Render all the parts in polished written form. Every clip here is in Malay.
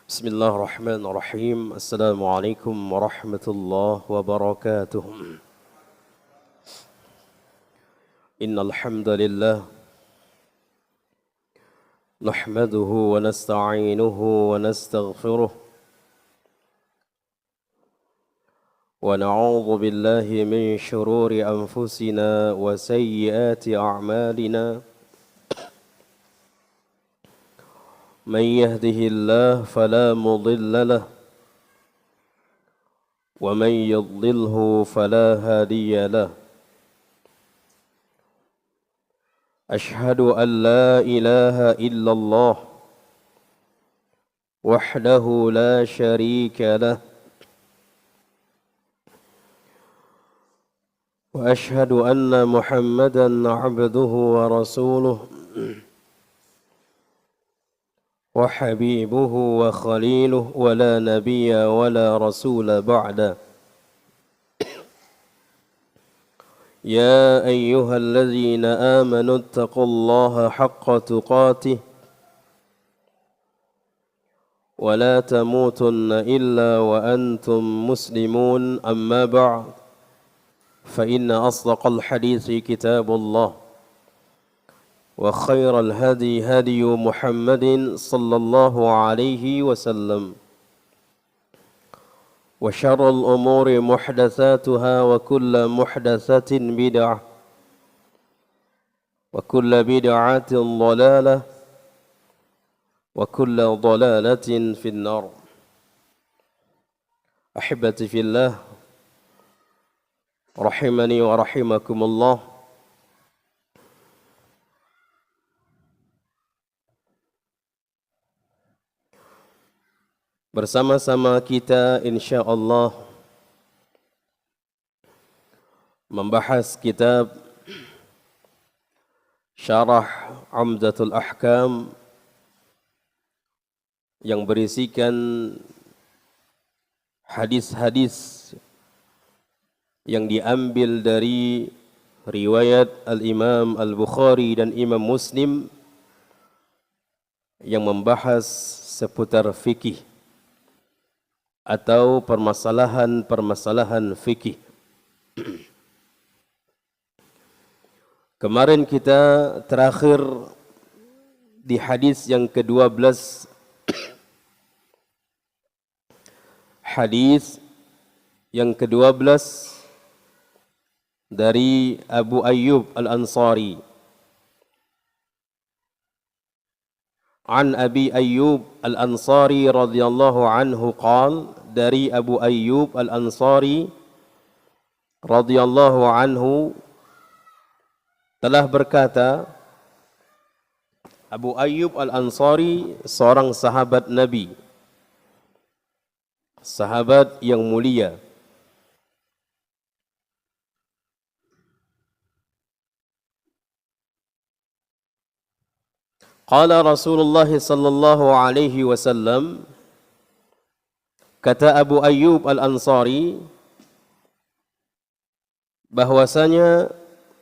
بسم الله الرحمن الرحيم السلام عليكم ورحمة الله وبركاته إن الحمد لله نحمده ونستعينه ونستغفره ونعوذ بالله من شرور أنفسنا وسيئات أعمالنا من يهده الله فلا مضل له ومن يضلله فلا هادي له أشهد أن لا إله إلا الله وحده لا شريك له وأشهد أن محمدا عبده ورسوله وحبيبه وخليله ولا نبي ولا رسول بعده يا أيها الذين آمنوا اتقوا الله حق تقاته ولا تموتن إلا وأنتم مسلمون أما بعد فإن أصدق الحديث كتاب الله وخير الهدي هدي محمد صلى الله عليه وسلم وشر الأمور محدثاتها وكل محدثة بدعة وكل بدعة ضلالة وكل ضلالة في النار أحبتي في الله رحمني ورحمكم الله. Bersama-sama kita insyaallah membahas kitab Syarah Umdatul Ahkam yang berisikan hadis-hadis yang diambil dari riwayat Al-Imam Al-Bukhari dan Imam Muslim yang membahas seputar fikih atau permasalahan-permasalahan fikih. Kemarin kita terakhir di hadis yang ke-12. Hadis yang ke-12 dari Abu Ayyub Al-Ansari. An Abi Ayyub Al-Ansari radhiyallahu anhu qala, dari Abu Ayyub Al-Ansari radhiyallahu anhu telah berkata, Abu Ayyub Al-Ansari seorang sahabat Nabi, sahabat yang mulia. Qala Rasulullah sallallahu alaihi wasallam, kata Abu Ayyub Al-Ansari bahwasanya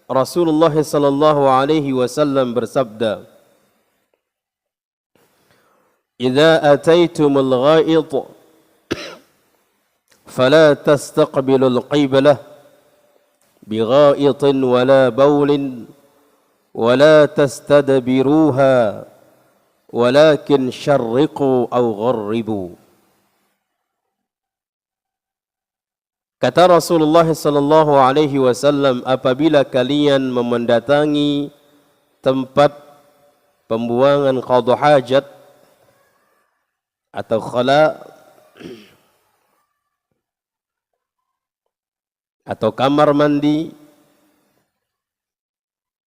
Rasulullah sallallahu alaihi wasallam bersabda, "Idza ataitumul gha'it fala tastaqbilul qiblah bigha'itin wala bawlin ولا تستدبروها ولكن شرقوا أو غربوا." Kata Rasulullah sallallahu alaihi wasallam, apabila kalian mendatangi tempat pembuangan qadha hajat atau khala atau kamar mandi,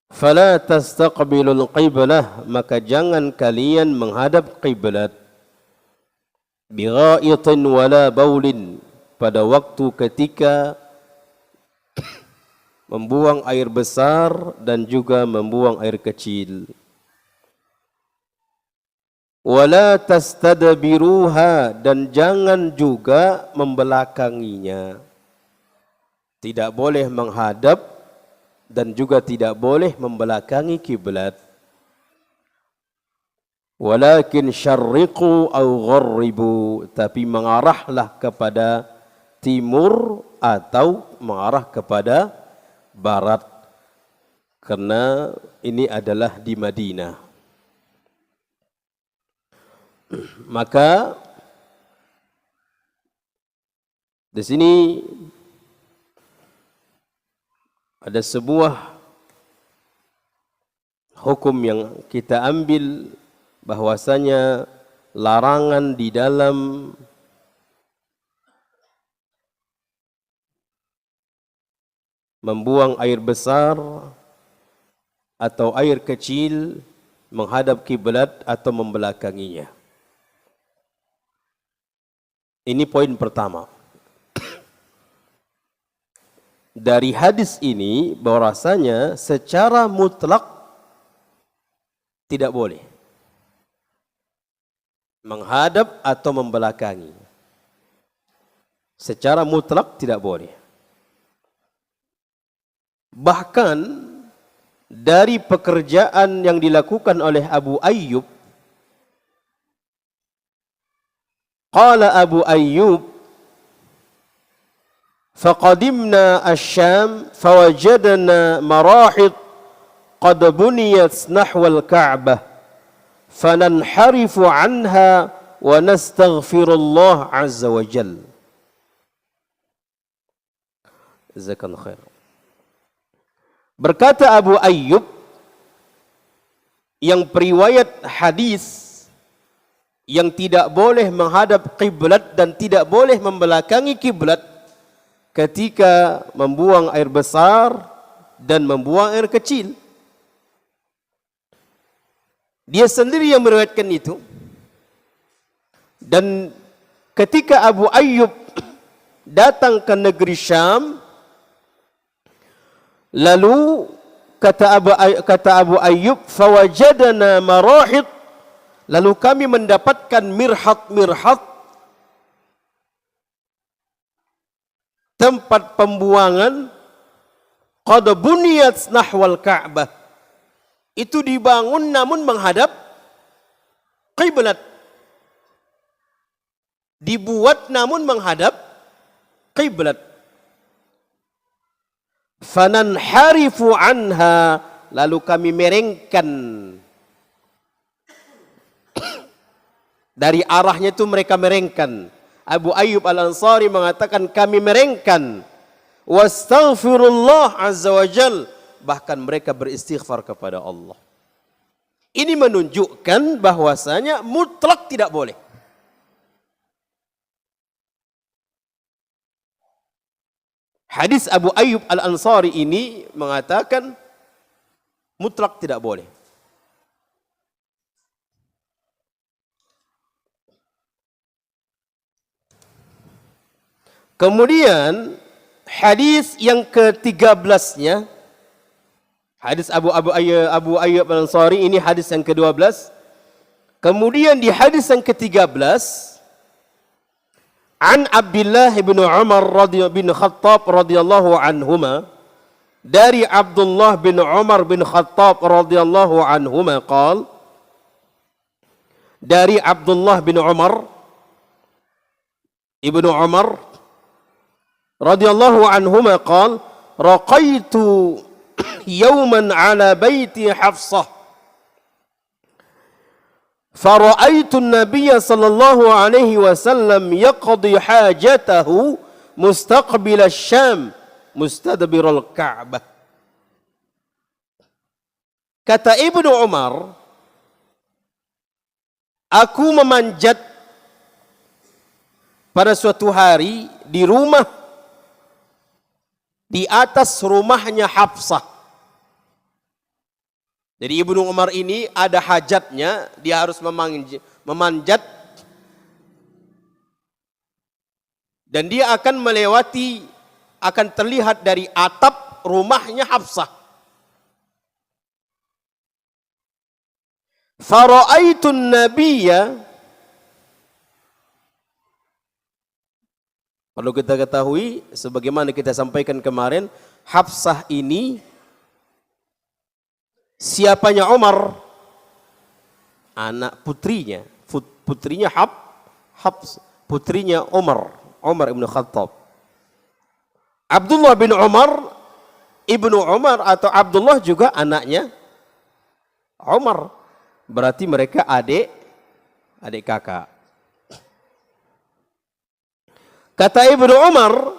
fala tastaqbilul qiblah, maka jangan kalian menghadap qiblat, bigha'itin wala baulin, pada waktu ketika membuang air besar dan juga membuang air kecil. Wala tastadbiruha, dan jangan juga membelakanginya. Tidak boleh menghadap dan juga tidak boleh membelakangi kiblat. Walakin syarriqu au gharribu, tapi mengarahlah kepada timur atau mengarah kepada barat, karena ini adalah di Madinah. Maka di sini ada sebuah hukum yang kita ambil, bahwasanya larangan di dalam membuang air besar atau air kecil menghadap kiblat atau membelakanginya. Ini poin pertama. Dari hadis ini bahwasanya secara mutlak tidak boleh menghadap atau membelakangi. Secara mutlak tidak boleh. Bahkan dari pekerjaan yang dilakukan oleh Abu Ayyub, qala Abu Ayyub, faqadimna asy-Syam fawajadna marahid qad buniyat nahwal Ka'bah fananharifu anha wa nastaghfirullah azza wa jalla. Jazakallahu khair. Berkata Abu Ayyub yang periwayat hadis yang tidak boleh menghadap kiblat dan tidak boleh membelakangi kiblat ketika membuang air besar dan membuang air kecil. Dia sendiri yang meriwayatkan itu. Dan ketika Abu Ayyub datang ke negeri Syam, lalu kata Abu Ayyub, fawajadana marahid, lalu kami mendapatkan mirhat-mirhat, tempat pembuangan, qad buniyat nahwal Ka'bah, itu dibangun namun menghadap kiblat. Dibuat namun menghadap kiblat. Fananharifu anha, lalu kami merengkan dari arahnya itu, mereka merengkan. Abu Ayyub Al-Ansari mengatakan kami merengkan. Wastaghfirullah azza wa jal, bahkan mereka beristighfar kepada Allah. Ini menunjukkan bahwasanya mutlak tidak boleh. Hadis Abu Ayyub Al-Ansari ini mengatakan mutlak tidak boleh. Kemudian hadis yang ke-13-nya, hadis Abu Ayyub Al-Ansari ini hadis yang ke-12. Kemudian di hadis yang ke-13, an Abdullah bin Umar bin Khattab radhiyallahu anhuma, dari Abdullah bin Umar bin Khattab radhiyallahu anhuma qala, dari Abdullah bin Umar ibnu Umar radhiyallahu anhuma qala, raqaitu yawman ala baiti Hafsah fara'aitu an-nabiyya sallallahu alaihi wasallam yaqdi hajatahu mustaqbil asy-Syam mustadbir al-Ka'bah. Kata Ibnu Umar, aku memanjat pada suatu hari di rumah, di atas rumahnya Hafsah. Jadi Ibnu Umar ini ada hajatnya, dia harus memanjat, dan dia akan melewati, akan terlihat dari atap rumahnya Hafsah. Fara'aitun nabiyya, perlu kita ketahui, sebagaimana kita sampaikan kemarin, Hafsah ini siapanya Umar? anak putrinya, putrinya Hafs, putrinya Umar ibn Khattab. Abdullah bin Umar, ibnu Umar atau Abdullah juga anaknya Umar. Berarti mereka adik kakak. Kata Ibnu Umar,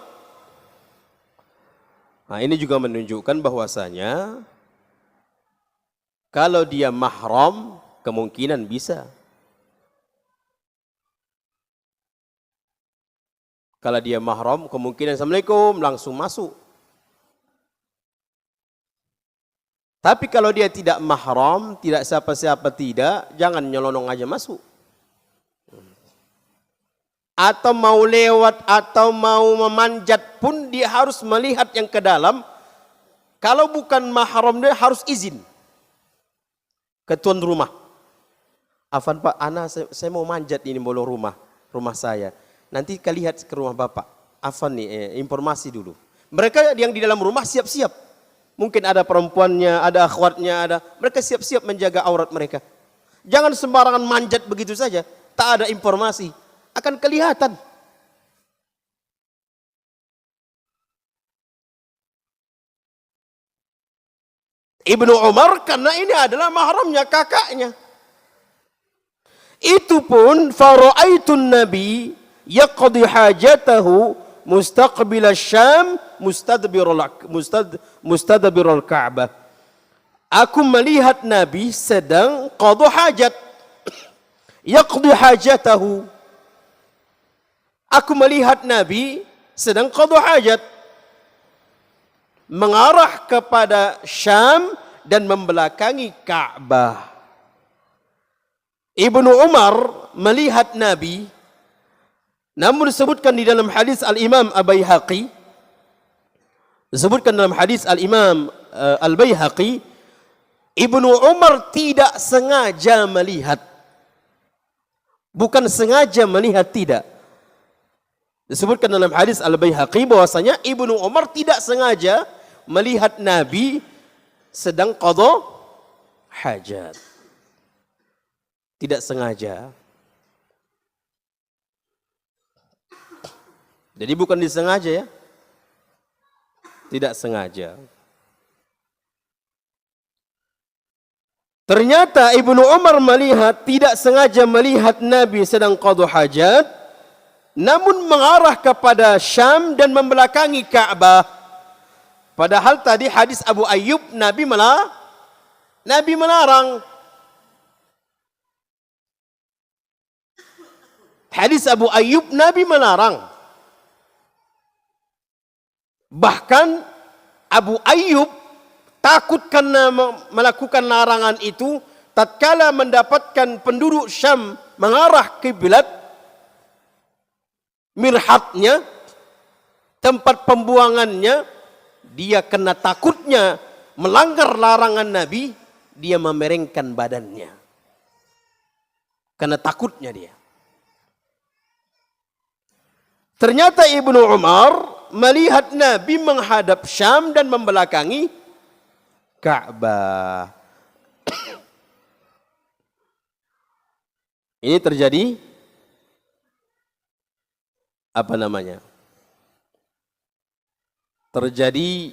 nah ini juga menunjukkan bahwasanya kalau dia mahram kemungkinan bisa. Kalau dia mahram kemungkinan Assalamualaikum langsung masuk. Tapi kalau dia tidak mahram, tidak siapa-siapa tidak, jangan nyelonong aja masuk. Atau mau lewat atau mau memanjat pun dia harus melihat yang ke dalam. Kalau bukan mahram dia harus izin ke tuan rumah. Afan Pak, saya mau manjat ini bolong rumah saya. Nanti kalian lihat ke rumah Bapak. Afan nih, informasi dulu. Mereka yang di dalam rumah siap-siap. Mungkin ada perempuannya, ada akhwatnya, mereka siap-siap menjaga aurat mereka. Jangan sembarangan manjat begitu saja. Tak ada informasi. Akan kelihatan. Ibnu Umar karena ini adalah mahramnya kakaknya. Itu pun fara'aitun Nabi yaqdi hajatahu mustaqbil Syam mustadbirul Ka'bah. Aku melihat Nabi sedang qada hajat. Yaqdi hajatahu. Aku melihat Nabi sedang qada hajat. Mengarah kepada Syam dan membelakangi Ka'bah. Ibnu Umar melihat Nabi, namun disebutkan di dalam hadis Al-Imam Al-Baihaqi, disebutkan dalam hadis Al-Imam Al-Baihaqi, Ibnu Umar tidak sengaja melihat. Bukan sengaja melihat, tidak. Disebutkan dalam hadis Al-Baihaqi bahwasanya Ibnu Umar tidak sengaja melihat Nabi sedang qada hajat. Tidak sengaja. Jadi bukan disengaja ya. Tidak sengaja. Ternyata Ibnu Umar melihat, tidak sengaja melihat Nabi sedang qada hajat, namun mengarah kepada Syam dan membelakangi Ka'bah. Padahal tadi hadis Abu Ayyub Nabi melarang. Hadis Abu Ayyub Nabi melarang. Bahkan Abu Ayyub takut karena melakukan larangan itu, tatkala mendapatkan penduduk Syam mengarah kiblat, mirhatnya, tempat pembuangannya, dia kena takutnya melanggar larangan Nabi, dia memerengkan badannya. Karena takutnya dia. Ternyata Ibnu Umar melihat Nabi menghadap Syam dan membelakangi Ka'bah. Ini terjadi apa namanya? Terjadi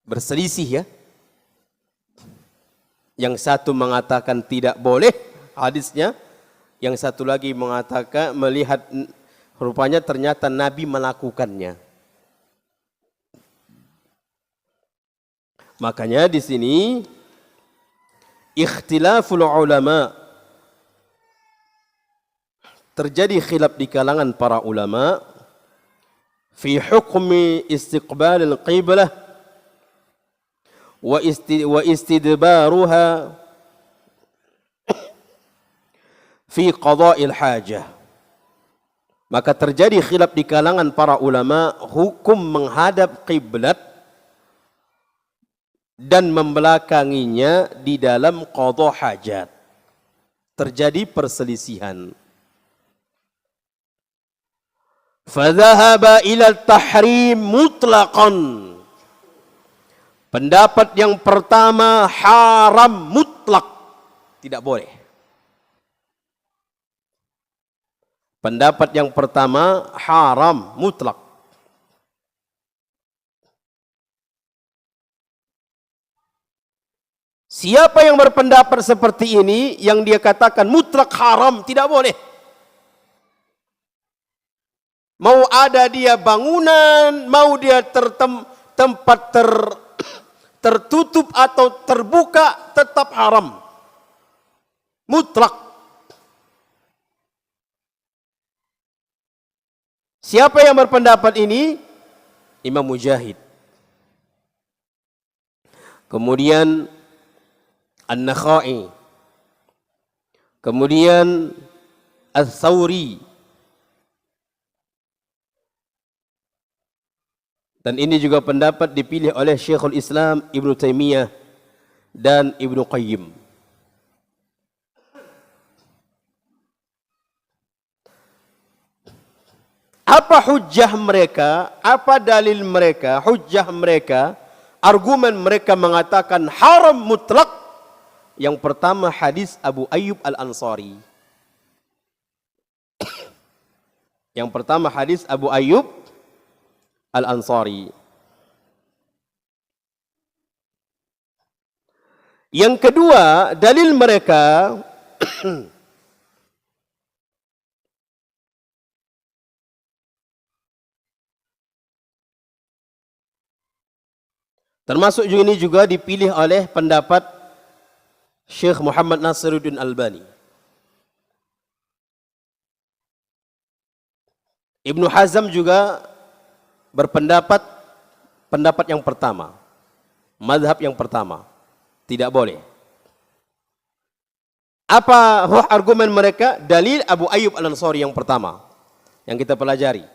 berselisih ya. Yang satu mengatakan tidak boleh hadisnya, yang satu lagi mengatakan melihat rupanya ternyata Nabi melakukannya. Makanya di sini ikhtilaful ulama, terjadi khilaf di kalangan para ulama fi hukmi istiqbalil qiblah wa istidbaruha fi qada'il hajah. Maka terjadi khilaf di kalangan para ulama hukum menghadap qiblat dan membelakanginya di dalam qada hajat. Terjadi perselisihan. Fadhahaba ila tahrim mutlaqan. Pendapat yang pertama haram mutlak. tidak boleh. Pendapat yang pertama haram mutlak. Siapa yang berpendapat seperti ini, yang dia katakan mutlak haram, tidak boleh. Mau ada dia bangunan, mau dia tempat tertutup atau terbuka, tetap haram. Mutlak. Siapa yang berpendapat ini? Imam Mujahid. Kemudian An-Nakhai. Kemudian Ats-Tsauri. Dan ini juga pendapat dipilih oleh Syekhul Islam Ibnu Taimiyah dan Ibnu Qayyim. Apa hujjah mereka? Apa dalil mereka? Hujjah mereka, argumen mereka mengatakan haram mutlak. Yang pertama hadis Abu Ayyub Al-Ansari. Yang pertama hadis Abu Ayyub Al-Ansari. Yang kedua, dalil mereka termasuk ini juga dipilih oleh pendapat Syekh Muhammad Nasiruddin Albani. Ibnu Hazm juga berpendapat pendapat yang pertama, mazhab yang pertama, tidak boleh. Apa argumen mereka? Dalil Abu Ayyub Al-Ansari yang pertama yang kita pelajari.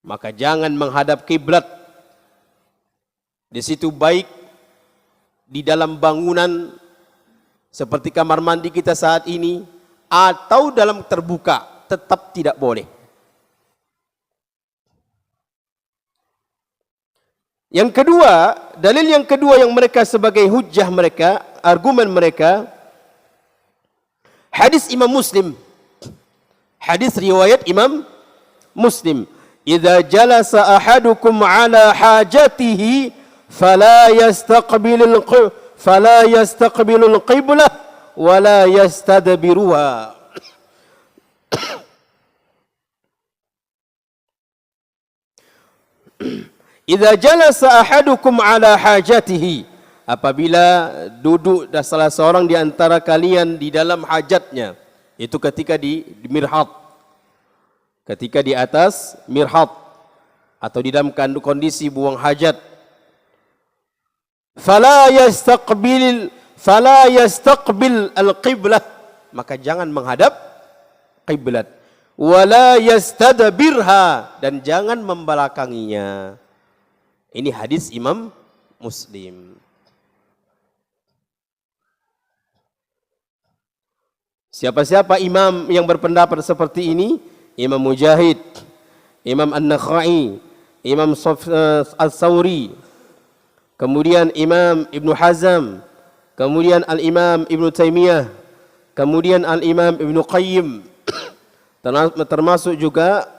Maka jangan menghadap kiblat. Di situ baik di dalam bangunan seperti kamar mandi kita saat ini atau dalam terbuka, tetap tidak boleh. Yang kedua, dalil yang kedua yang mereka sebagai hujjah mereka, argumen mereka, hadis Imam Muslim. Hadis riwayat Imam Muslim. Idza jalasa ahadukum ala hajatihi fala yastaqbilul qiblah wa la yastadbiruha. Idza jalasa ahadukum ala hajatihi, apabila duduk salah seorang di antara kalian di dalam hajatnya, itu ketika di mirhat, ketika di atas mirhat atau di dalam kondisi buang hajat, fala yastaqbil al-qiblah, maka jangan menghadap qiblat, wala yastadbirha, dan jangan membelakanginya. Ini hadis Imam Muslim. Siapa-siapa imam yang berpendapat seperti ini? Imam Mujahid, Imam An-Nakhai, Imam Ats-Tsauri, kemudian Imam Ibnu Hazm, kemudian Al-Imam Ibnu Taimiyah, kemudian Al-Imam Ibnu Qayyim, termasuk juga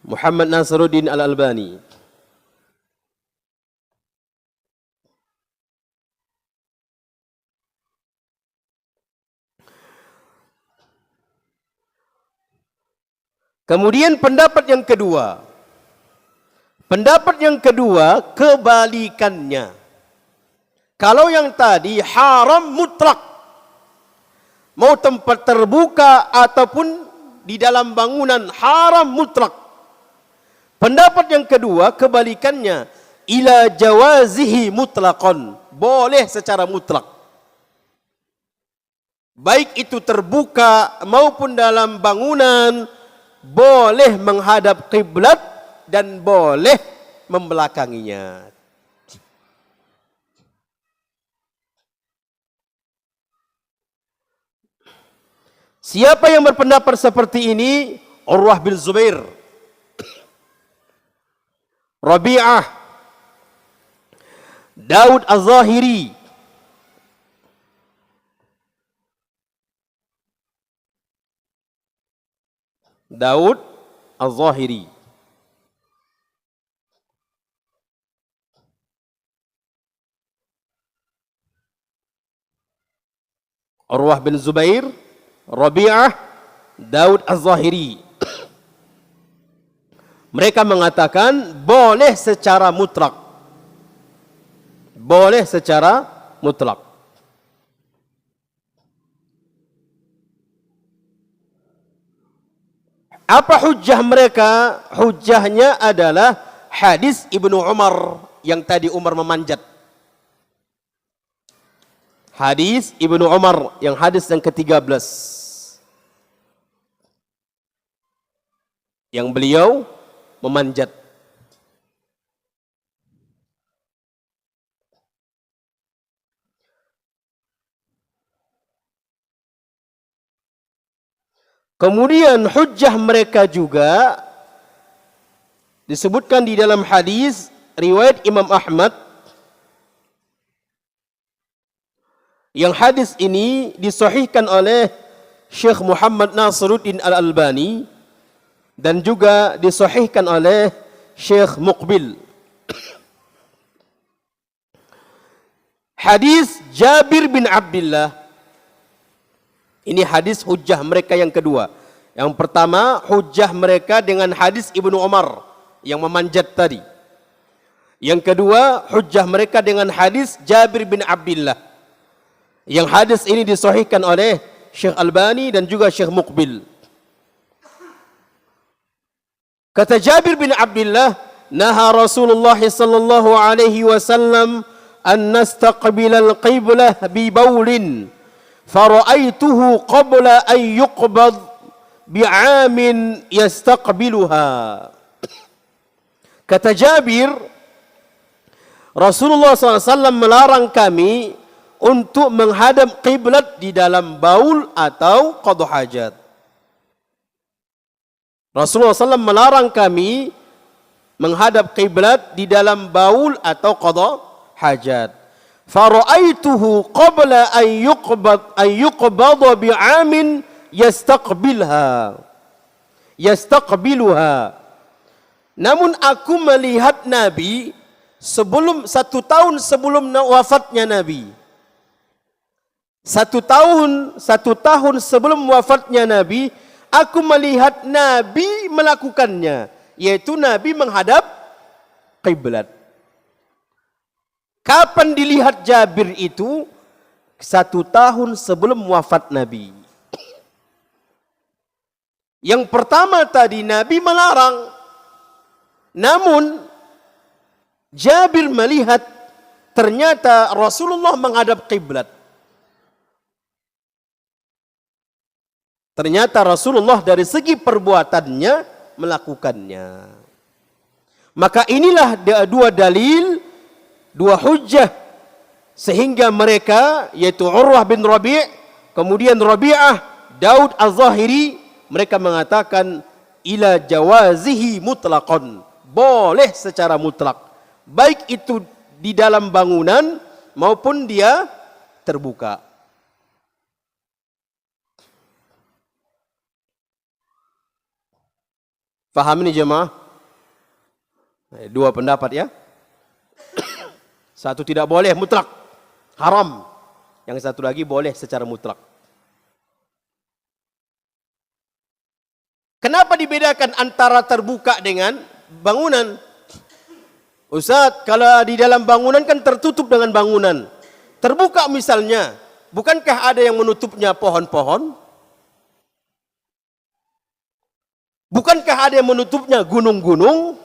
Muhammad Nasiruddin Al-Albani. Kemudian pendapat yang kedua. Pendapat yang kedua kebalikannya. Kalau yang tadi haram mutlak, mau tempat terbuka ataupun di dalam bangunan haram mutlak. Pendapat yang kedua kebalikannya, ila jawazihi mutlaqan, boleh secara mutlak. Baik itu terbuka maupun dalam bangunan, boleh menghadap kiblat dan boleh membelakanginya. Siapa yang berpendapat seperti ini? Urwah bin Zubair, Rabi'ah, Daud Az-Zahiri, Daud Az-Zahiri. Urwah bin Zubair, Rabi'ah, Daud Az-Zahiri. Mereka mengatakan boleh secara mutlak. Boleh secara mutlak. Apa hujjah mereka? Hujjahnya adalah hadis Ibnu Umar yang tadi Umar memanjat. Hadis Ibnu Umar yang hadis yang ke-13. Yang beliau memanjat. Kemudian hujjah mereka juga disebutkan di dalam hadis riwayat Imam Ahmad, yang hadis ini disahihkan oleh Syekh Muhammad Nasiruddin Al-Albani dan juga disahihkan oleh Syekh Muqbil. Hadis Jabir bin Abdullah. Ini hadis hujjah mereka yang kedua. Yang pertama, hujjah mereka dengan hadis Ibnu Umar yang memanjat tadi. Yang kedua, hujjah mereka dengan hadis Jabir bin Abdullah. Yang hadis ini disahihkan oleh Syekh Albani dan juga Syekh Muqbil. Kata Jabir bin Abdullah, naha Rasulullah sallallahu alaihi wasallam an nastaqbil al-qiblah bi baulin fara'aituhu qabla an yuqbad bi'amin yastaqbiluha. Kata Jabir, Rasulullah SAW melarang kami untuk menghadap qiblat di dalam baul atau qada hajat. Rasulullah SAW melarang kami menghadap qiblat di dalam baul atau qada hajat. Fara'aituhu qabla an yuqbad bi'amin yastaqbiluha. Namun aku melihat Nabi sebelum 1 tahun sebelum wafatnya Nabi. 1 tahun sebelum wafatnya Nabi, aku melihat Nabi melakukannya, yaitu Nabi menghadap qiblat. Kapan dilihat Jabir itu? 1 tahun sebelum wafat Nabi. Yang pertama tadi Nabi melarang. Namun Jabir melihat ternyata Rasulullah menghadap qiblat. Ternyata Rasulullah dari segi perbuatannya melakukannya. Maka inilah dua dalil, dua hujjah, sehingga mereka, yaitu Urwah bin Rabi', kemudian Rabi'ah, Daud Az-Zahiri, mereka mengatakan ila jawazihi mutlaqan, boleh secara mutlak, baik itu di dalam bangunan maupun dia terbuka. Faham ini jemaah? Dua pendapat ya. Satu tidak boleh mutlak, haram. Yang satu lagi boleh secara mutlak. Kenapa dibedakan antara terbuka dengan bangunan? Ustaz, kalau di dalam bangunan kan tertutup dengan bangunan. Terbuka misalnya, bukankah ada yang menutupnya pohon-pohon? Bukankah ada yang menutupnya gunung-gunung?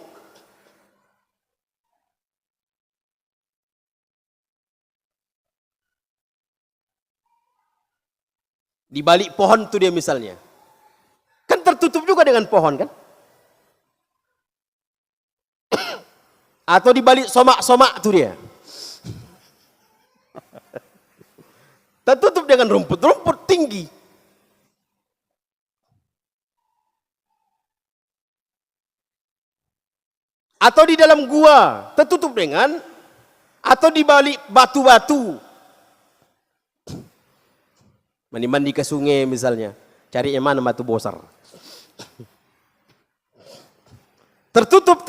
Di balik pohon itu dia misalnya. Kan tertutup juga dengan pohon kan? Atau di balik somak-somak itu dia. Tertutup dengan rumput tinggi. Atau di dalam gua, tertutup dengan atau di balik batu-batu. Mandi-mandi ke sungai misalnya, cari yang mana batu besar. Tertutup.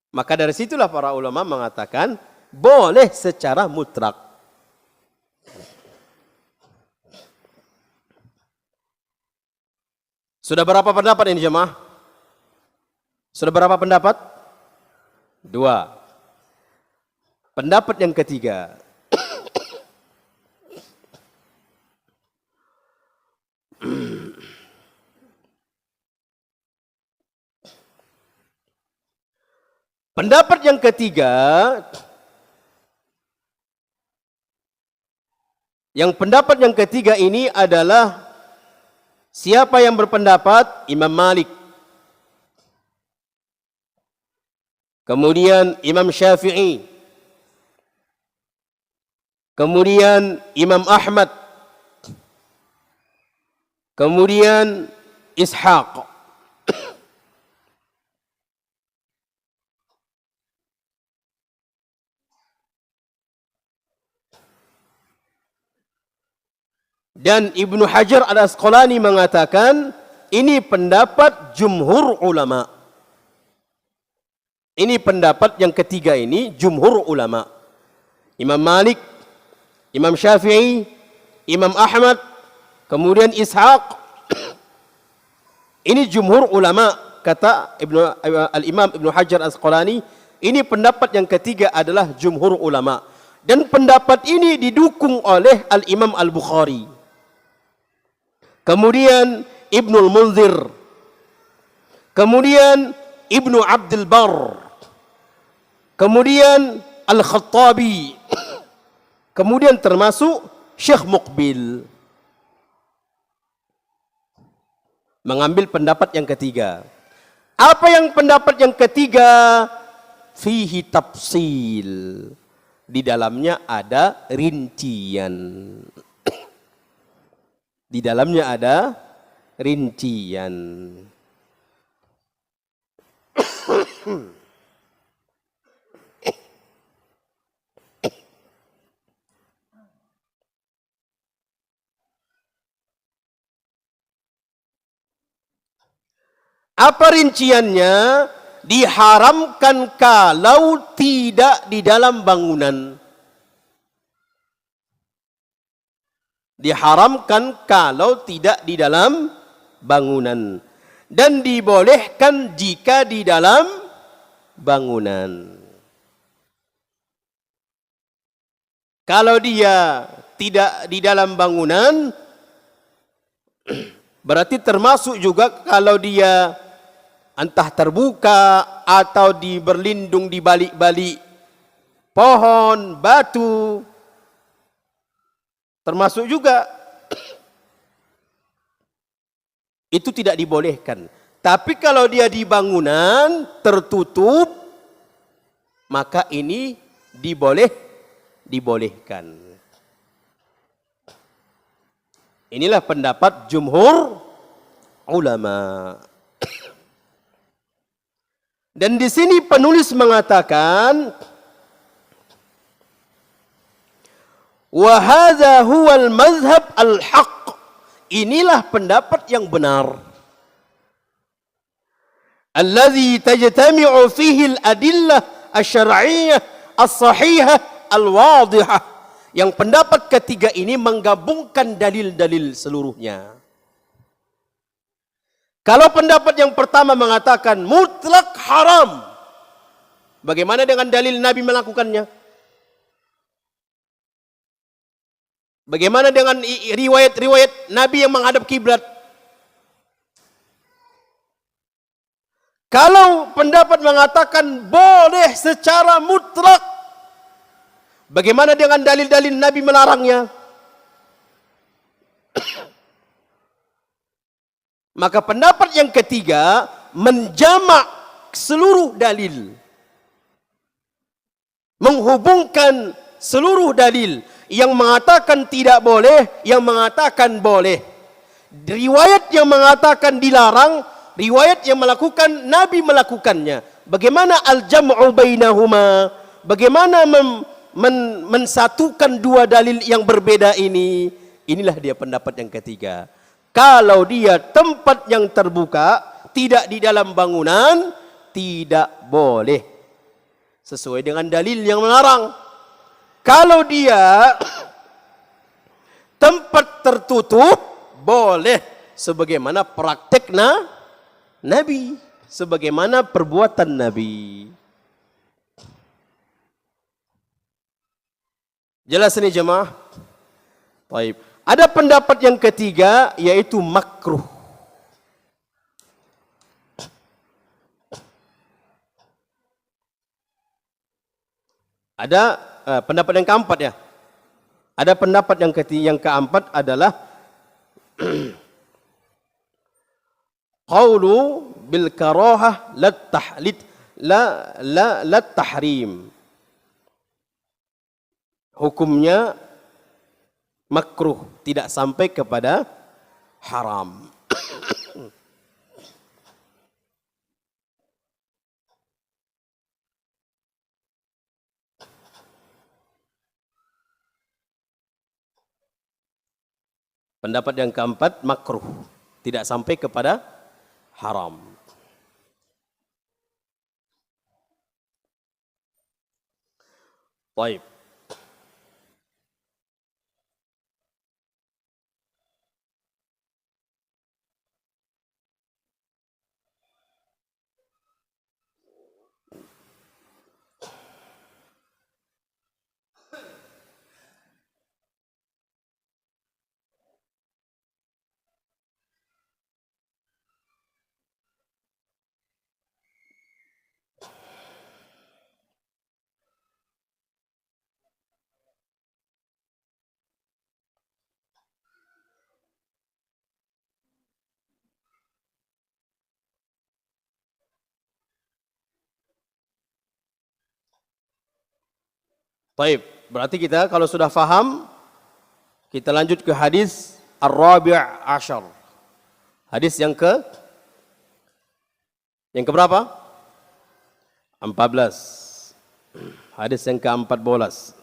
Maka dari situlah para ulama mengatakan boleh secara mutlak. Sudah berapa pendapat ini jemaah? Sudah berapa pendapat? 2. Pendapat yang ketiga. Pendapat yang ketiga, ini adalah siapa yang berpendapat? Imam Malik, kemudian Imam Syafi'i, kemudian Imam Ahmad, kemudian Ishaq. Dan Ibnu Hajar al-Asqalani mengatakan ini pendapat jumhur ulama. Ini pendapat yang ketiga ini jumhur ulama. Imam Malik, Imam Syafi'i, Imam Ahmad, kemudian Ishaq. Ini jumhur ulama, kata Al-Imam Ibnu Hajar al-Asqalani. Ini pendapat yang ketiga adalah jumhur ulama. Dan pendapat ini didukung oleh Al-Imam Al-Bukhari. Kemudian Ibnul Munzir, kemudian Ibnu Abdul Barr, kemudian Al-Khattabi, kemudian termasuk Syekh Muqbil. Mengambil pendapat yang ketiga. Apa yang pendapat yang ketiga? Fihi tafsil. Di dalamnya ada rincian. Di dalamnya ada rincian. Apa rinciannya? Diharamkan kalau tidak di dalam bangunan. Diharamkan kalau tidak di dalam bangunan. Dan dibolehkan jika di dalam bangunan. Kalau dia tidak di dalam bangunan, berarti termasuk juga kalau dia entah terbuka atau berlindung di balik-balik pohon, batu, termasuk juga. Itu tidak dibolehkan. Tapi kalau dia di bangunan tertutup, maka ini dibolehkan. Inilah pendapat jumhur ulama. Dan di sini penulis mengatakan, wa hadza huwal mazhab al-haq. Inilah pendapat yang benar. Allazi tajtami'u fihi al-adillah asy-syar'iyyah as-sahihah al-wadihah. Yang pendapat ketiga ini menggabungkan dalil-dalil seluruhnya. Kalau pendapat yang pertama mengatakan mutlak haram, bagaimana dengan dalil Nabi melakukannya? Bagaimana dengan riwayat-riwayat Nabi yang menghadap kiblat? Kalau pendapat mengatakan boleh secara mutlak, bagaimana dengan dalil-dalil Nabi melarangnya? Maka pendapat yang ketiga menjamak seluruh dalil, menghubungkan seluruh dalil yang mengatakan tidak boleh, yang mengatakan boleh. Riwayat yang mengatakan dilarang riwayat yang melakukan, Nabi melakukannya. Bagaimana al-jam'u bainahuma? Bagaimana mensatukan dua dalil yang berbeda ini? Inilah dia pendapat yang ketiga. Kalau dia tempat yang terbuka, tidak di dalam bangunan, tidak boleh. Sesuai dengan dalil yang melarang. Kalau dia tempat tertutup, boleh. Sebagaimana praktek Nabi. Sebagaimana perbuatan Nabi. Jelas ini jemaah? Baik. Ada pendapat yang ketiga, yaitu makruh. Ada pendapat yang keempat ya. Ada pendapat yang ketiga, yang keempat adalah qaulu bil karahah la tahrim. Hukumnya makruh, tidak sampai kepada haram. Pendapat yang keempat, makruh, tidak sampai kepada haram. Baik. Baik, berarti kita kalau sudah faham, kita lanjut ke hadis Ar-Rabi' Ashar. Hadis yang keberapa? 14. Hadis yang ke-14.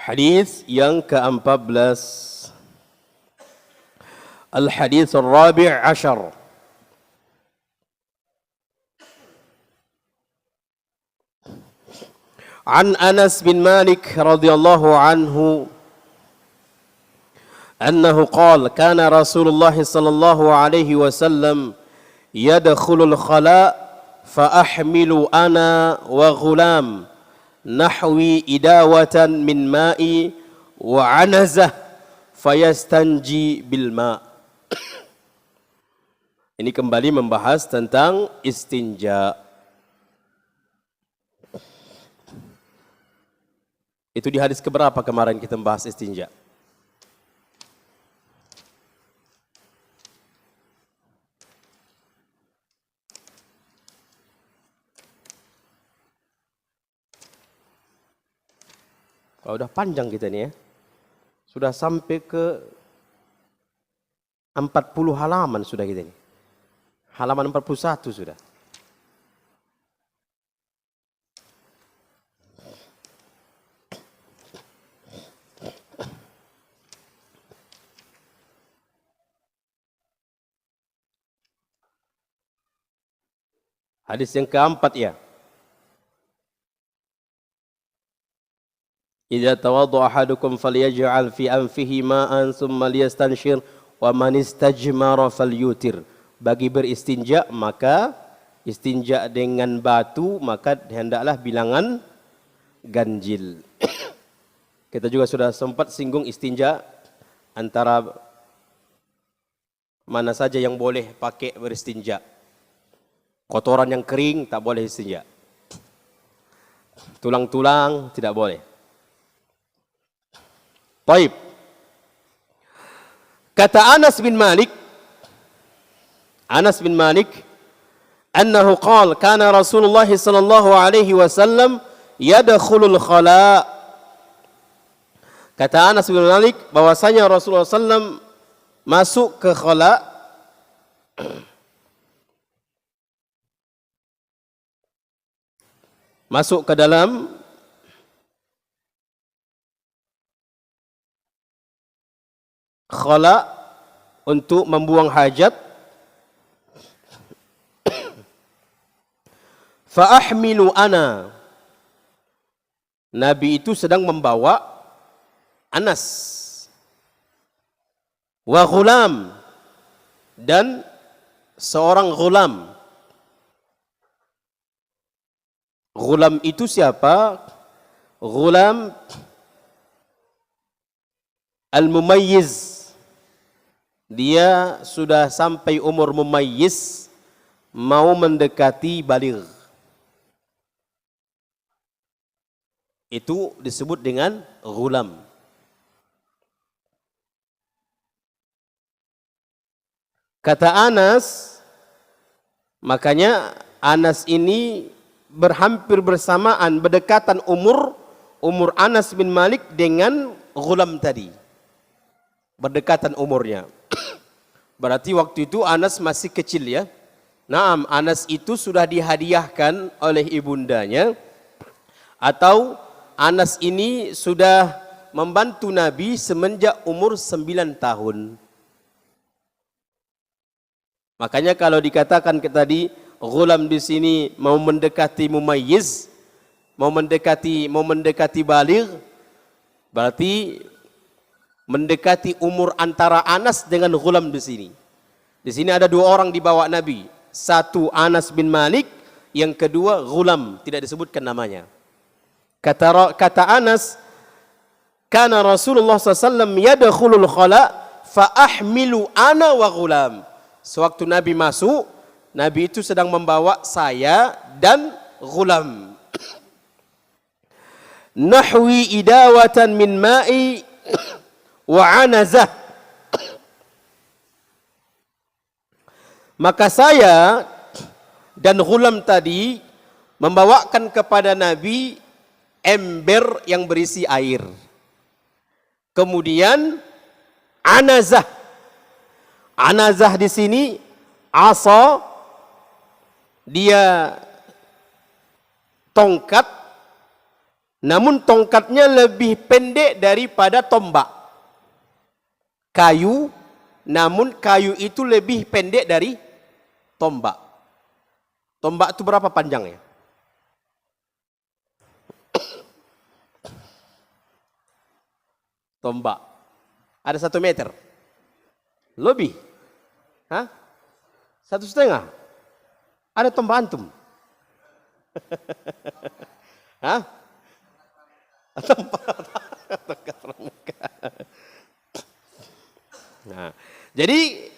Hadis yang ke-14. Al-Hadis Ar-Rabi' Ashar. An Anas bin Malik radhiyallahu anhu annahu qala kana Rasulullah sallallahu alaihi wasallam yadkhulul khala fa ahmilu ana wa ghulam nahwi idawatan min ma'i wa anazah fayastanji bil ma'. Ini kembali membahas tentang istinja. Itu di hadis keberapa kemarin kita membahas istinja? Oh, udah panjang kita nih ya. Sudah sampai ke 40 halaman sudah kita nih. Halaman 41 sudah. Hadis yang keempat ya. Idza tawadda ahadukum falyaj'al fi anfihi ma'an thumma liyastanshir wa man istajmara falyutir. Bagi beristinja maka istinja dengan batu, maka hendaklah bilangan ganjil. Kita juga sudah sempat singgung istinja antara mana saja yang boleh pakai beristinja. Kotoran yang kering tak boleh istinja. Tulang-tulang tidak boleh. Baik. Kata Anas bin Malik, annahu qala kana Rasulullah sallallahu alaihi wasallam yadkhulul khala. Kata Anas bin Malik bahwasanya Rasulullah sallam masuk ke khala, masuk ke dalam khala untuk membuang hajat. Fa ahmilu ana, Nabi itu sedang membawa Anas, wa ghulam, dan seorang ghulam. Ghulam itu siapa? Ghulam al-mumayyiz, dia sudah sampai umur mumayyiz, mau mendekati baligh. Itu disebut dengan ghulam. Kata Anas, makanya Anas ini berhampir bersamaan, berdekatan umur Anas bin Malik dengan ghulam tadi. Berdekatan umurnya. Berarti waktu itu Anas masih kecil ya. Naam, Anas itu sudah dihadiahkan oleh ibundanya, atau Anas ini sudah membantu Nabi semenjak umur 9 tahun. Makanya kalau dikatakan tadi ghulam di sini mau mendekati mumayyiz, mau mendekati baligh, berarti mendekati umur antara Anas dengan ghulam di sini. Di sini ada 2 orang dibawa Nabi. Satu Anas bin Malik, yang kedua ghulam, tidak disebutkan namanya. Kata Anas, kana Rasulullah SAW yadkhulul khala fa ahmilu ana wa ghulam. Sewaktu Nabi masuk, Nabi itu sedang membawa saya dan ghulam. Nahwi idawatan min ma'i wa anazah. Maka saya dan ghulam tadi membawakan kepada Nabi ember yang berisi air. Kemudian anazah. Anazah di sini asa, dia tongkat, namun tongkatnya lebih pendek daripada tombak. Kayu, namun kayu itu lebih pendek dari tombak. Tombak itu berapa panjangnya? Tombak ada 1 meter lebih. Hah? 1,5. Ada tombak antum? Hah? Nah, jadi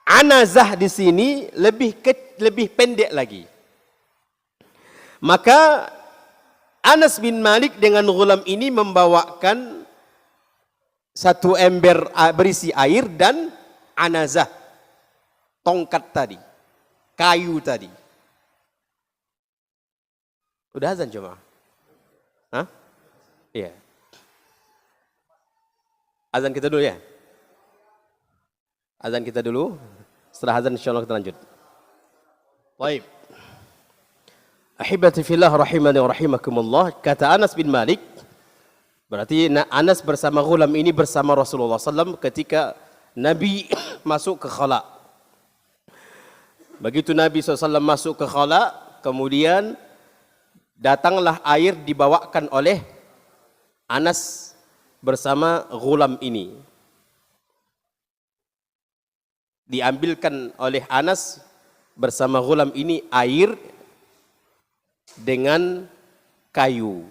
anazah di sini lebih pendek lagi. Maka Anas bin Malik dengan ghulam ini membawakan 1 ember berisi air dan anazah, tongkat tadi, kayu tadi. Udah azan jemaah? Hah? Iya. Azan kita dulu ya? Azan kita dulu. Setelah azan insyaallah kita lanjut. Baik. Ahibati fillah rahimani wa rahimakumullah. Kata Anas bin Malik, berarti Anas bersama ghulam ini bersama Rasulullah SAW ketika Nabi masuk ke khala. Begitu Nabi SAW masuk ke khala, kemudian datanglah air dibawakan oleh Anas bersama ghulam ini. Diambilkan oleh Anas bersama ghulam ini air dengan kayu.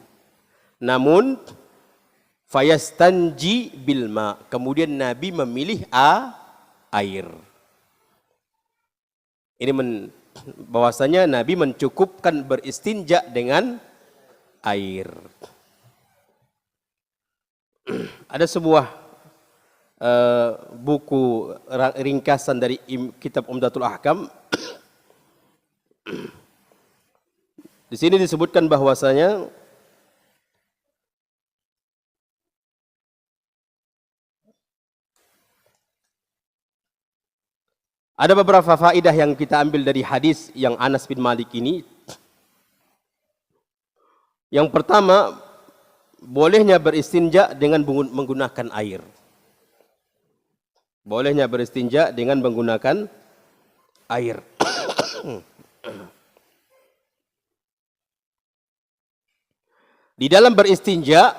Namun fayastanji bilma, kemudian Nabi memilih air. Ini bahwasanya Nabi mencukupkan beristinja dengan air. Ada sebuah buku ringkasan dari kitab Umdatul Ahkam. Di sini disebutkan bahwasanya ada beberapa faedah yang kita ambil dari hadis yang Anas bin Malik ini. Yang pertama, bolehnya beristinja dengan menggunakan air. Bolehnya beristinja dengan menggunakan air. Di dalam beristinja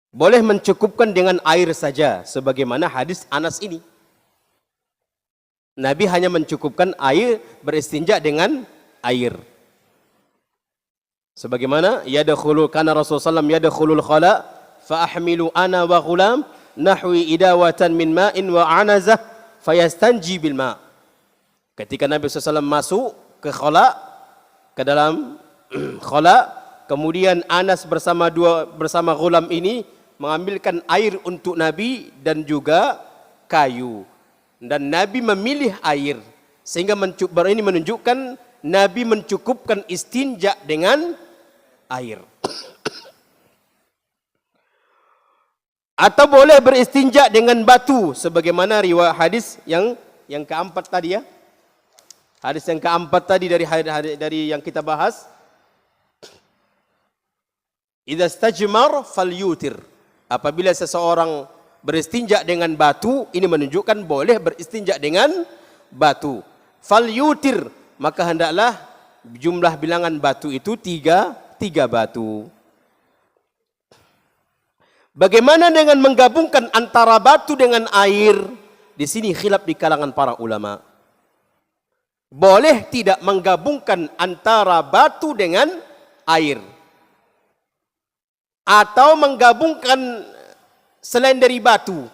boleh mencukupkan dengan air saja, sebagaimana hadis Anas ini. Nabi hanya mencukupkan air, beristinja dengan air. Sebagaimana kana Rasulullah SAW yadkhulul khala fa ahmilu ana wa ghulam nahwi idawatan min ma'in wa anazah fayastanji bil ma'. Ketika Nabi SAW masuk ke khala, ke dalam khala, kemudian Anas bersama ghulam ini mengambilkan air untuk Nabi dan juga kayu. Dan Nabi memilih air, sehingga ini menunjukkan Nabi mencukupkan istinja dengan air. Atau boleh beristinja dengan batu, sebagaimana riwayat hadis yang keempat tadi ya. Hadis yang keempat tadi dari yang kita bahas. Idza stajmar falyutir. Apabila seseorang beristinja dengan batu, ini menunjukkan boleh beristinja dengan batu. Falyutir, maka hendaklah jumlah bilangan batu itu tiga batu. Bagaimana dengan menggabungkan antara batu dengan air? Di sini khilaf di kalangan para ulama. Boleh tidak menggabungkan antara batu dengan air? Atau menggabungkan selain dari batu?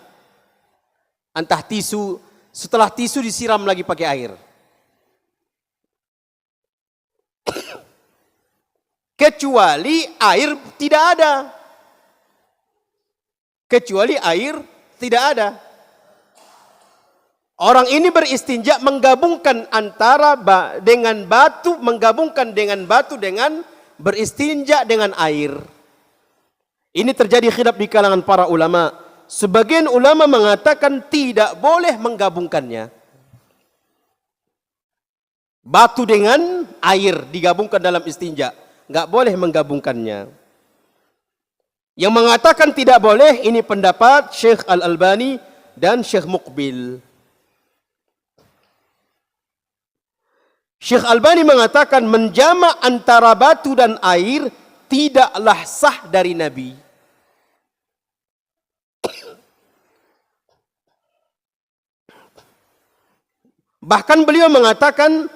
Entah tisu, setelah tisu disiram lagi pakai air. Kecuali air tidak ada. Kecuali air tidak ada. Orang ini beristinja menggabungkan antara dengan batu, menggabungkan dengan batu dengan beristinja dengan air. Ini terjadi khilaf di kalangan para ulama. Sebagian ulama mengatakan tidak boleh menggabungkannya. Batu dengan air digabungkan dalam istinja, nggak boleh menggabungkannya. Yang mengatakan tidak boleh, ini pendapat Syekh Al-Albani dan Syekh Muqbil. Syekh Albani mengatakan menjamak antara batu dan air tidaklah sah dari Nabi. Bahkan beliau mengatakan,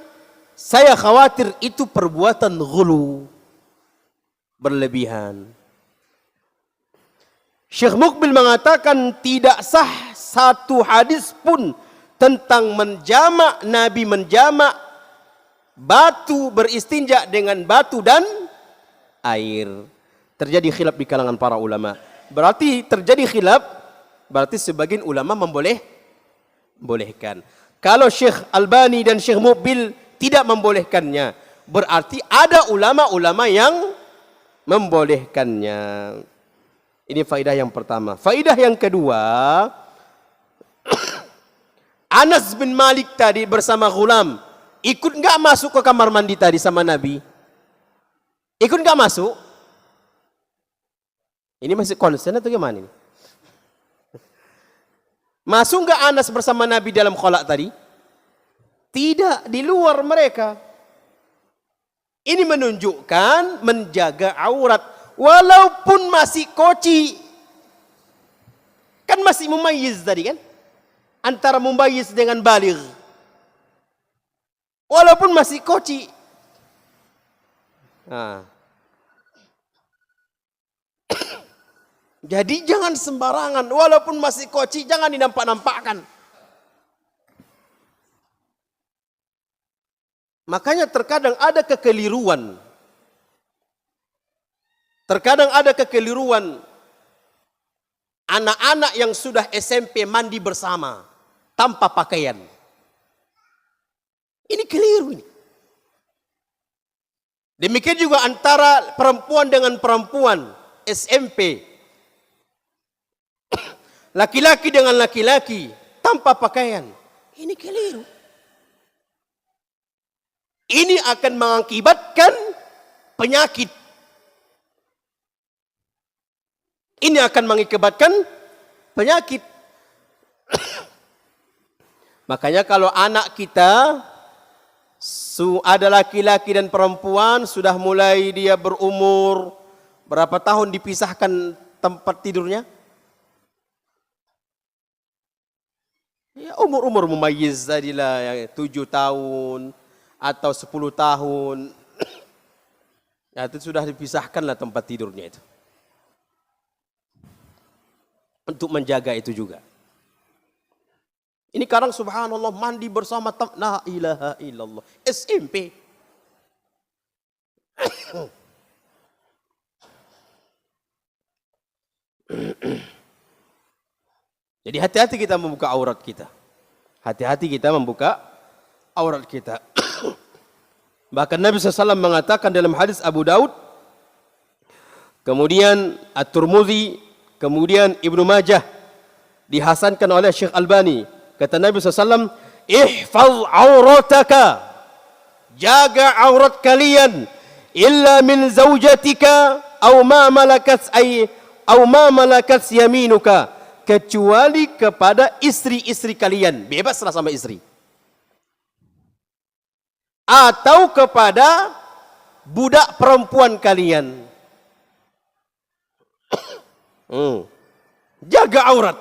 saya khawatir itu perbuatan ghulu, berlebihan. Syekh Muqbil mengatakan tidak sah satu hadis pun tentang menjamak, Nabi menjamak batu, beristinja dengan batu dan air. Terjadi khilaf di kalangan para ulama. Berarti terjadi khilaf, berarti sebagian ulama membolehkan. Kalau Syekh Albani dan Syekh Muqbil tidak membolehkannya, berarti ada ulama-ulama yang membolehkannya. Ini faedah yang pertama. Faedah yang kedua, Anas bin Malik tadi bersama ghulam ikut nggak masuk ke kamar mandi tadi sama Nabi? Ikut nggak masuk? Ini masih konsen atau gimana ini? Masuk nggak Anas bersama Nabi dalam kholak tadi? Tidak, di luar mereka. Ini menunjukkan menjaga aurat walaupun masih koci. Kan masih mumayyiz tadi kan? Antara mumayyiz dengan baligh. Walaupun masih koci. Nah. Jadi jangan sembarangan, walaupun masih koci jangan dinampak-nampakkan. Makanya terkadang ada kekeliruan. Terkadang ada kekeliruan anak-anak yang sudah SMP mandi bersama tanpa pakaian. Ini keliru ini. Demikian juga antara perempuan dengan perempuan SMP. Laki-laki dengan laki-laki tanpa pakaian. Ini keliru. Ini akan mengakibatkan penyakit. Ini akan mengakibatkan penyakit. Makanya kalau anak kita ada laki-laki dan perempuan, sudah mulai dia berumur berapa tahun dipisahkan tempat tidurnya? Ya umur-umur mumayyiz tadilah, ya, 7 tahun atau 10 tahun. Ya, itu sudah dipisahkanlah tempat tidurnya itu. Untuk menjaga itu juga. Ini sekarang subhanallah mandi bersama la ilaha illallah. SMP. Jadi hati-hati kita membuka aurat kita. Hati-hati kita membuka aurat kita. Bahkan Nabi SAW mengatakan dalam hadis Abu Daud, kemudian At-Tirmidzi, kemudian Ibnu Majah, dihasankan oleh Syekh Albani. Kata Nabi SAW, ihfaz aurataka, jaga aurat kalian, illa min zaujatika, au ma malakat yaminuka, kecuali kepada istri-istri kalian. Bebaslah sama istri. Atau kepada budak perempuan kalian. Jaga aurat.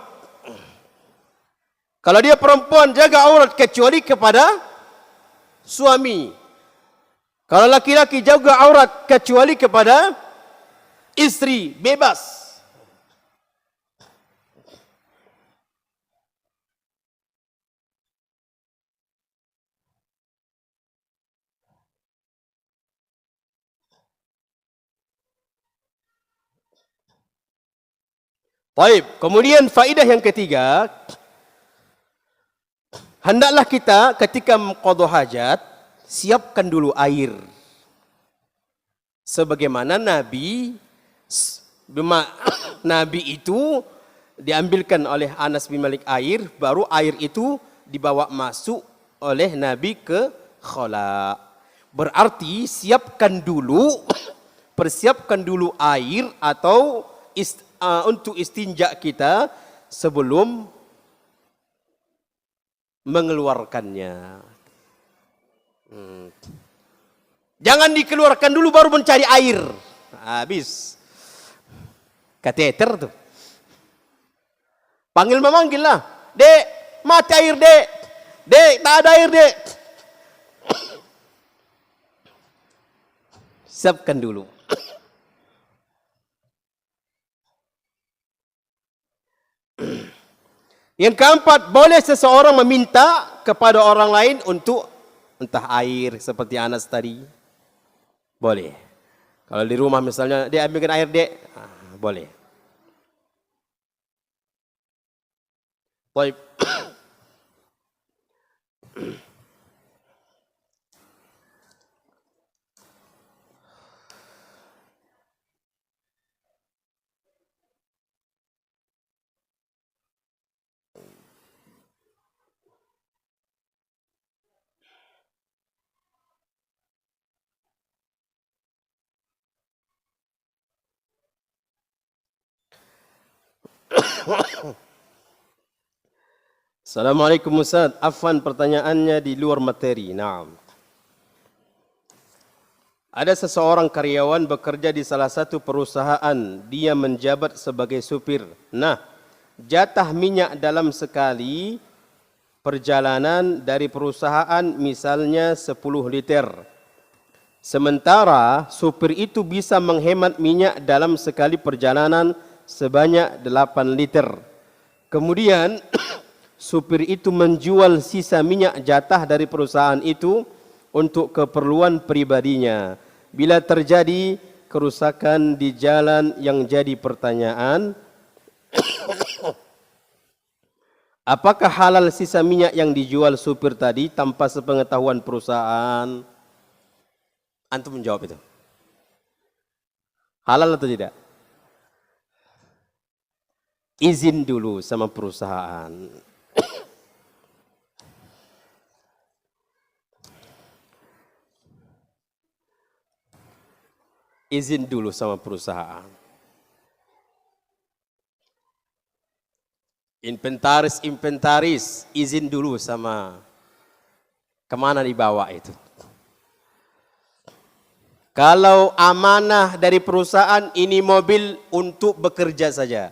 Kalau dia perempuan, jaga aurat kecuali kepada suami. Kalau laki-laki, jaga aurat kecuali kepada istri. Bebas. Baik, kemudian faedah yang ketiga, hendaklah kita ketika qada hajat siapkan dulu air. Sebagaimana Nabi itu diambilkan oleh Anas bin Malik air, baru air itu dibawa masuk oleh Nabi ke khala. Berarti persiapkan dulu air atau untuk istinja kita sebelum mengeluarkannya. Jangan dikeluarkan dulu baru mencari air. Habis. Kateter tuh. Panggil memanggil lah. Dek, mati air dek. Dek, tak ada air dek. Siapkan dulu. Yang keempat, boleh seseorang meminta kepada orang lain untuk entah air seperti Anas tadi. Boleh. Kalau di rumah misalnya, dia ambilkan air dek, boleh. Baik. Assalamualaikum Ustaz. Afwan, pertanyaannya di luar materi. Naam. Ada seseorang karyawan bekerja di salah satu perusahaan. Dia menjabat sebagai supir. Nah, jatah minyak dalam sekali perjalanan dari perusahaan misalnya 10 liter. Sementara supir itu bisa menghemat minyak dalam sekali perjalanan sebanyak 8 liter. Kemudian supir itu menjual sisa minyak jatah dari perusahaan itu untuk keperluan pribadinya. Bila terjadi kerusakan di jalan yang jadi pertanyaan, Apakah halal sisa minyak yang dijual supir tadi tanpa sepengetahuan perusahaan? Antum menjawab itu. Halal atau tidak? Izin dulu sama perusahaan. Izin dulu sama perusahaan. Inventaris, izin dulu sama kemana dibawa itu. Kalau amanah dari perusahaan, ini mobil untuk bekerja saja.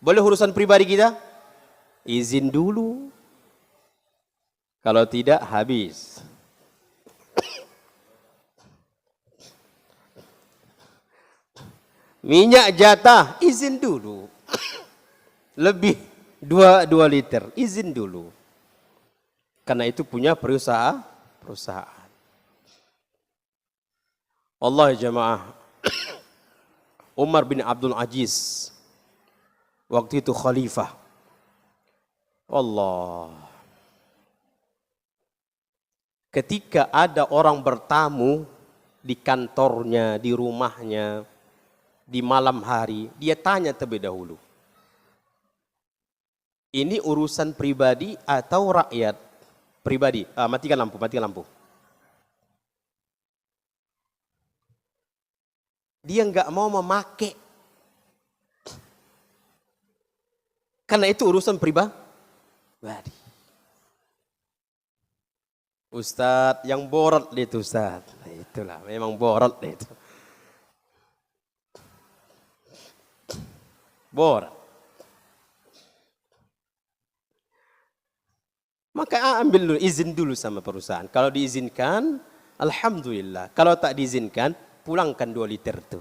Boleh urusan pribadi kita? Izin dulu. Kalau tidak, habis. Minyak jatah, izin dulu. Lebih 2 liter, izin dulu. Karena itu punya perusahaan. Allah ya jamaah. Umar bin Abdul Aziz waktu itu khalifah. Allah. Ketika ada orang bertamu di kantornya, di rumahnya, di malam hari, dia tanya terlebih dahulu. Ini urusan pribadi atau rakyat? Pribadi. Matikan lampu. Dia nggak mau memakai. Karena itu urusan pribadi. Ustadz yang borat itu Ustadz. Nah, itulah memang borat itu. Borat. Maka ambil dulu, izin dulu sama perusahaan. Kalau diizinkan, alhamdulillah. Kalau tak diizinkan, pulangkan 2 liter itu.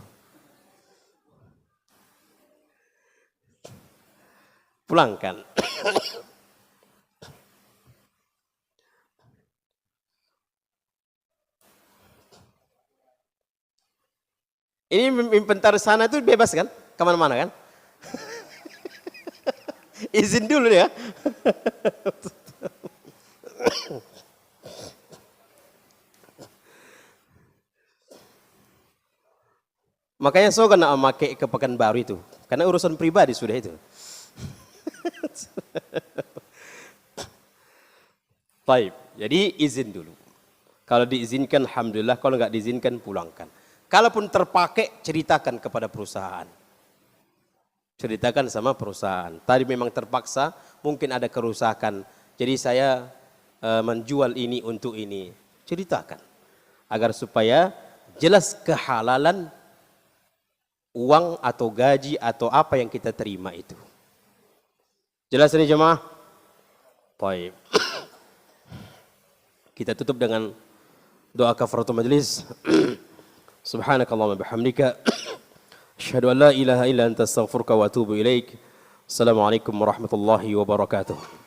Pulangkan. Ini inventaris sana itu bebas kan? Kemana-mana kan? Izin dulu ya. Makanya so kena memakai ke Pekanbaru itu. Karena urusan pribadi sudah itu. Baik, jadi izin dulu. Kalau diizinkan alhamdulillah, kalau nggak diizinkan pulangkan. Kalaupun terpakai, ceritakan kepada perusahaan. Ceritakan sama perusahaan. Tadi memang terpaksa, mungkin ada kerusakan. Jadi saya menjual ini untuk ini. Ceritakan. Agar supaya jelas kehalalan uang atau gaji atau apa yang kita terima itu. Jelas ini jemaah? Baik. Kita tutup dengan doa kafaratul majlis. Subhanakallahumma bihamdika asyhadu an la ilaha illa anta astaghfiruka wa atubu ilaik. Assalamualaikum warahmatullahi wabarakatuh.